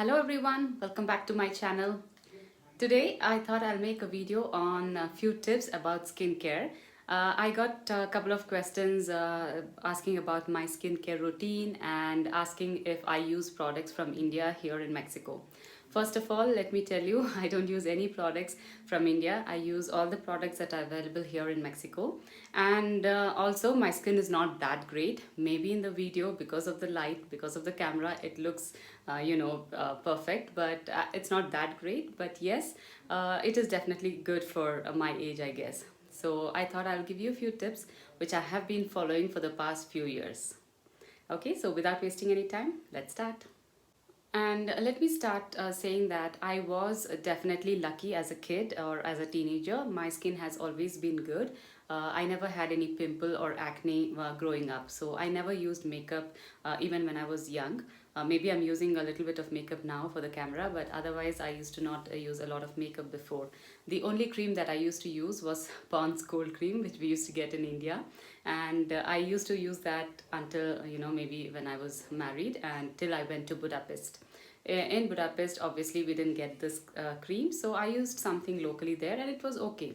Hello everyone, welcome back to my channel. Today I thought I'll make a video on a few tips about skincare. I got a couple of questions asking about my skincare routine and asking if I use products from India here in Mexico. First of all, let me tell you, I don't use any products from India. I use all the products that are available here in Mexico. And also, my skin is not that great. Maybe in the video, because of the light, because of the camera, it looks, perfect, but it's not that great. But yes, it is definitely good for my age, I guess. So I thought I'll give you a few tips which I have been following for the past few years. Okay, so without wasting any time, let's start. And let me start saying that I was definitely lucky as a kid or as a teenager. My skin has always been good. I never had any pimple or acne growing up, so I never used makeup even when I was young. Maybe I'm using a little bit of makeup now for the camera, but otherwise I used to not use a lot of makeup before. The only cream that I used to use was Pond's cold cream, which we used to get in India, and I used to use that until maybe when I was married and till I went to Budapest. In Budapest, obviously we didn't get this cream, so I used something locally there and it was okay.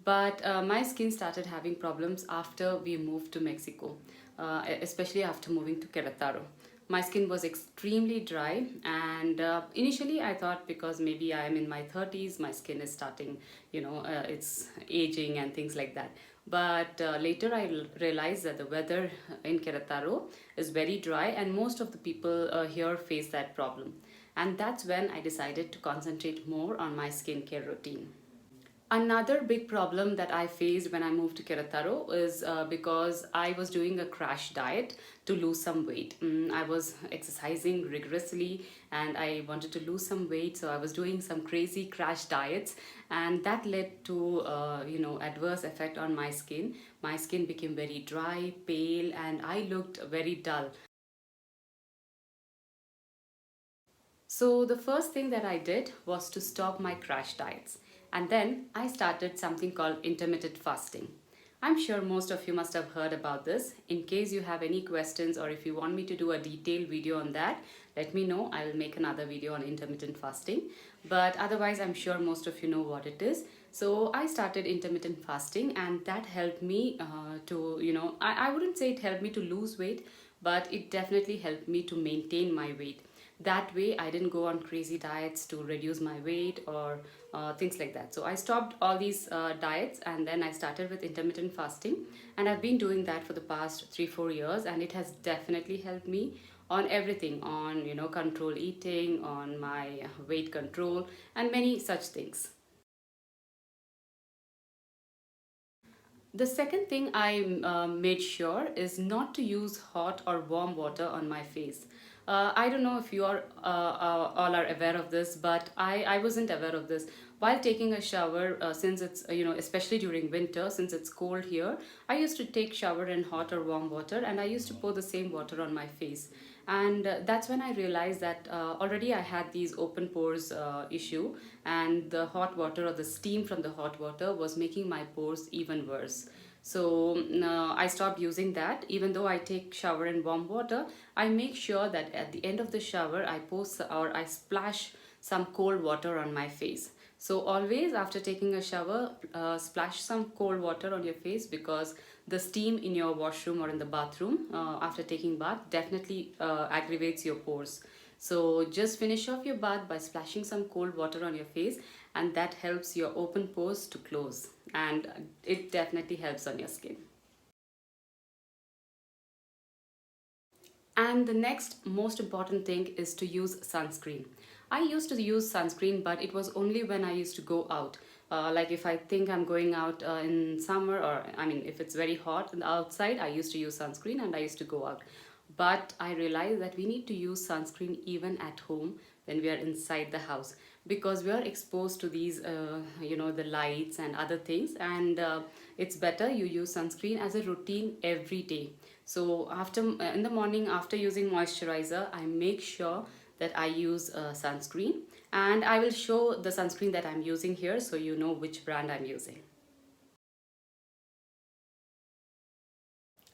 But my skin started having problems after we moved to Mexico, especially after moving to Querétaro. My skin was extremely dry, and initially I thought because maybe I am in my 30s, my skin is starting, it's aging and things like that. But later I realized that the weather in Querétaro is very dry, and most of the people here face that problem. And that's when I decided to concentrate more on my skincare routine. Another big problem that I faced when I moved to Querétaro is because I was doing a crash diet to lose some weight. I was exercising rigorously and I wanted to lose some weight, so I was doing some crazy crash diets, and that led to adverse effect on my skin. My skin became very dry, pale, and I looked very dull. So the first thing that I did was to stop my crash diets. And then I started something called intermittent fasting. I'm sure most of you must have heard about this. In case you have any questions or if you want me to do a detailed video on that, let me know. I will make another video on intermittent fasting. But otherwise, I'm sure most of you know what it is. So I started intermittent fasting, and that helped me I wouldn't say it helped me to lose weight, but it definitely helped me to maintain my weight. That way I didn't go on crazy diets to reduce my weight or things like that. So I stopped all these diets, and then I started with intermittent fasting, and I've been doing that for the past 3-4 years, and it has definitely helped me on everything, on control eating, on my weight control, and many such things. The second thing I made sure is not to use hot or warm water on my face. I don't know if you are all are aware of this, but I wasn't aware of this. While taking a shower, since it's especially during winter, since it's cold here, I used to take shower in hot or warm water, and I used to pour the same water on my face. And that's when I realized that already I had these open pores issue, and the hot water or the steam from the hot water was making my pores even worse. So I stopped using that. Even though I take shower in warm water, I make sure that at the end of the shower I I splash some cold water on my face. So always after taking a shower, splash some cold water on your face, because the steam in your washroom or in the bathroom after taking bath definitely aggravates your pores. So just finish off your bath by splashing some cold water on your face, and that helps your open pores to close, and it definitely helps on your skin. And the next most important thing is to use sunscreen. I used to use sunscreen, but it was only when I used to go out. Like if I think I'm going out in summer, or I mean, if it's very hot outside, I used to use sunscreen and I used to go out. But I realized that we need to use sunscreen even at home when we are inside the house, because we are exposed to these, the lights and other things, and it's better you use sunscreen as a routine every day. So after in the morning after using moisturizer, I make sure that I use sunscreen, and I will show the sunscreen that I'm using here so you know which brand I'm using.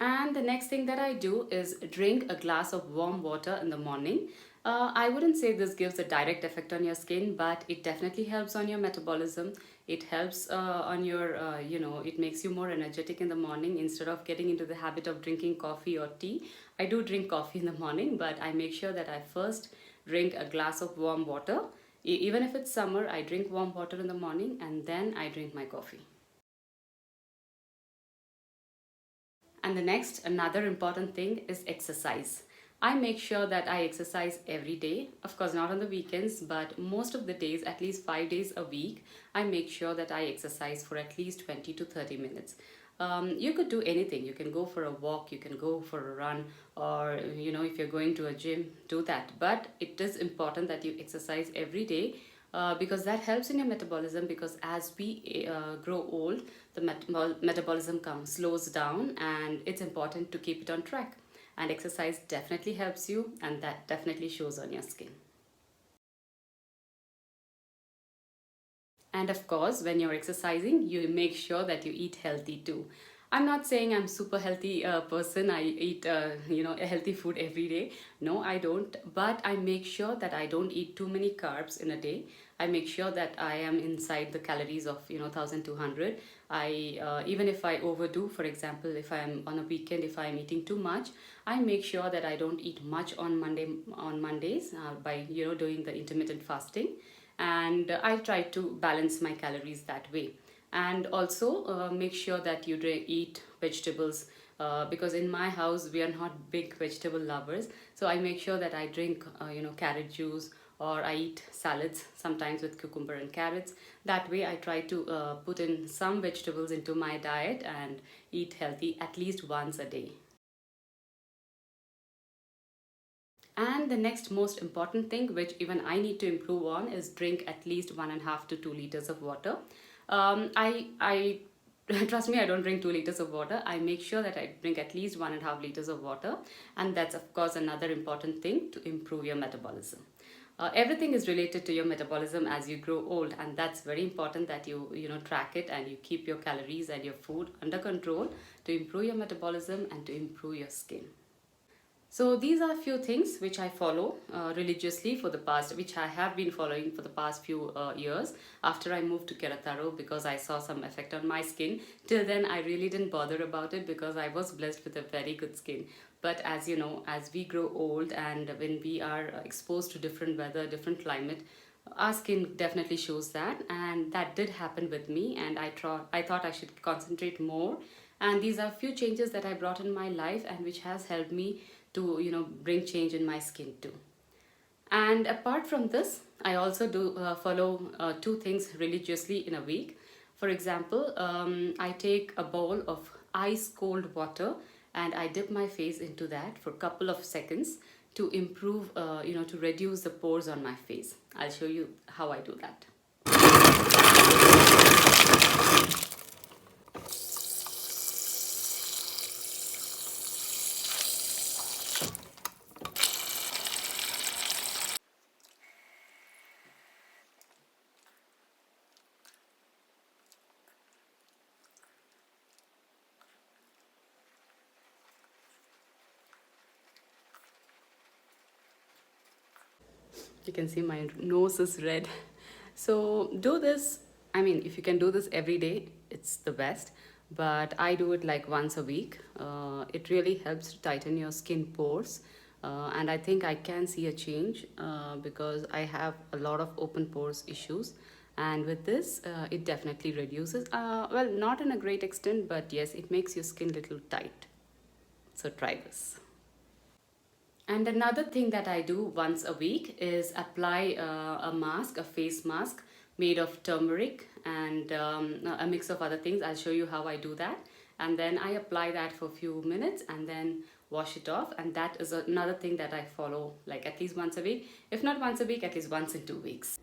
And the next thing that I do is drink a glass of warm water in the morning. I wouldn't say this gives a direct effect on your skin, but it definitely helps on your metabolism. It helps on your, it makes you more energetic in the morning instead of getting into the habit of drinking coffee or tea. I do drink coffee in the morning, but I make sure that I first drink a glass of warm water. Even if it's summer, I drink warm water in the morning and then I drink my coffee. And the next, another important thing is exercise. I make sure that I exercise every day. Of course, not on the weekends, but most of the days, at least 5 days a week, I make sure that I exercise for at least 20 to 30 minutes. You could do anything. You can go for a walk, you can go for a run, or if you're going to a gym, do that. But it is important that you exercise every day because that helps in your metabolism. Because as we grow old, the metabolism slows down, and it's important to keep it on track. And exercise definitely helps you, and that definitely shows on your skin. And of course, when you're exercising, you make sure that you eat healthy too. I'm not saying I'm super healthy person. I eat a healthy food every day. No, I don't. But I make sure that I don't eat too many carbs in a day. I make sure that I am inside the calories of 1,200. I even if I overdo, for example, if I'm on a weekend, if I'm eating too much, I make sure that I don't eat much on Mondays by doing the intermittent fasting, and I try to balance my calories that way. And also make sure that you eat vegetables, because in my house we are not big vegetable lovers, so I make sure that I drink carrot juice, or I eat salads sometimes with cucumber and carrots. That way I try to put in some vegetables into my diet and eat healthy at least once a day. And the next most important thing, which even I need to improve on, is drink at least 1.5 to 2 liters of water. I trust me, I don't drink 2 liters of water. I make sure that I drink at least 1.5 liters of water, and that's of course another important thing to improve your metabolism. Everything is related to your metabolism as you grow old, and that's very important that you track it and you keep your calories and your food under control to improve your metabolism and to improve your skin. So these are a few things which I follow religiously for the past, which I have been following for the past few years after I moved to Kerataro, because I saw some effect on my skin. Till then, I really didn't bother about it because I was blessed with a very good skin. But as you know, as we grow old and when we are exposed to different weather, different climate, our skin definitely shows that, and that did happen with me. And I thought I should concentrate more, and these are few changes that I brought in my life and which has helped me to bring change in my skin too. And apart from this, I also do follow two things religiously in a week. For example, I take a bowl of ice cold water and I dip my face into that for a couple of seconds to improve, to reduce the pores on my face. I'll show you how I do that. You can see my nose is red. So do this. I mean, if you can do this every day, it's the best. But I do it like once a week. It really helps to tighten your skin pores. And I think I can see a change because I have a lot of open pores issues. And with this, it definitely reduces. Well, not in a great extent, but yes, it makes your skin a little tight. So try this. And another thing that I do once a week is apply a mask, a face mask made of turmeric and a mix of other things. I'll show you how I do that. And then I apply that for a few minutes and then wash it off. And that is another thing that I follow like at least once a week. If not once a week, at least once in 2 weeks.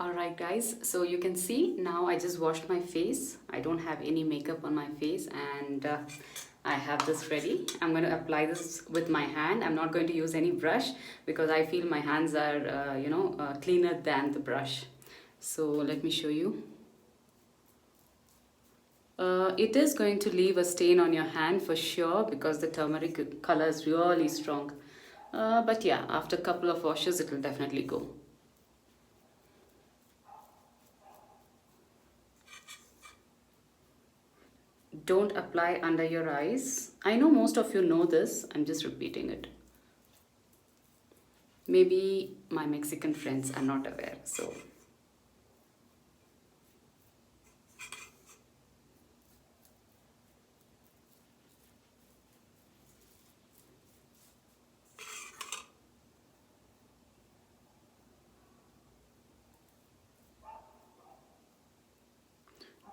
Alright guys, so you can see now I just washed my face. I don't have any makeup on my face, and I have this ready. I'm going to apply this with my hand. I'm not going to use any brush because I feel my hands are, cleaner than the brush. So let me show you. It is going to leave a stain on your hand for sure because the turmeric color is really strong. But yeah, after a couple of washes, it will definitely go. Don't apply under your eyes. I know most of you know this. I'm just repeating it. Maybe my Mexican friends are not aware, so.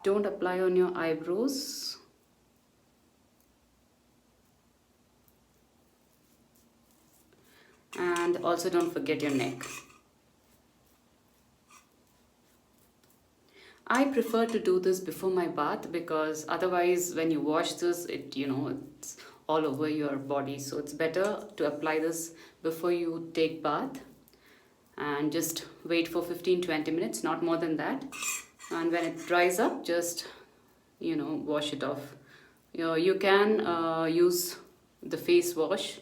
Don't apply on your eyebrows. And also don't forget your neck. I prefer to do this before my bath because otherwise when you wash this, it's all over your body. So it's better to apply this before you take bath and just wait for 15-20 minutes, not more than that. And when it dries up, just, wash it off. You can use the face wash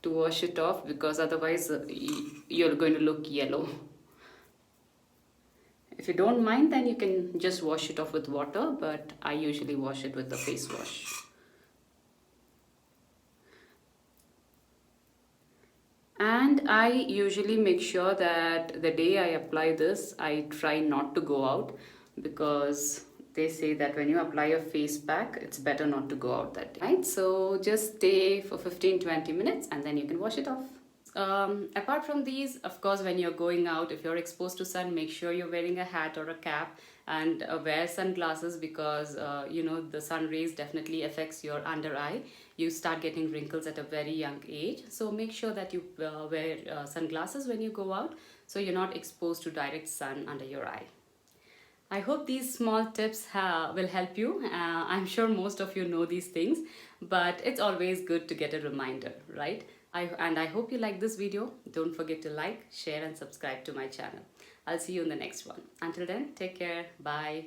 to wash it off because otherwise you're going to look yellow. If you don't mind, then you can just wash it off with water, but I usually wash it with the face wash. And I usually make sure that the day I apply this, I try not to go out because they say that when you apply a face pack, it's better not to go out that day. Right? So just stay for 15-20 minutes and then you can wash it off. Apart from these, of course, when you're going out, if you're exposed to sun, make sure you're wearing a hat or a cap and wear sunglasses because the sun rays definitely affects your under eye. You start getting wrinkles at a very young age, so make sure that you wear sunglasses when you go out so you're not exposed to direct sun under your eye. I hope these small tips will help you. I'm sure most of you know these things, but it's always good to get a reminder, right? I hope you like this video. Don't forget to like, share and subscribe to my channel. I'll see you in the next one. Until then, take care. Bye.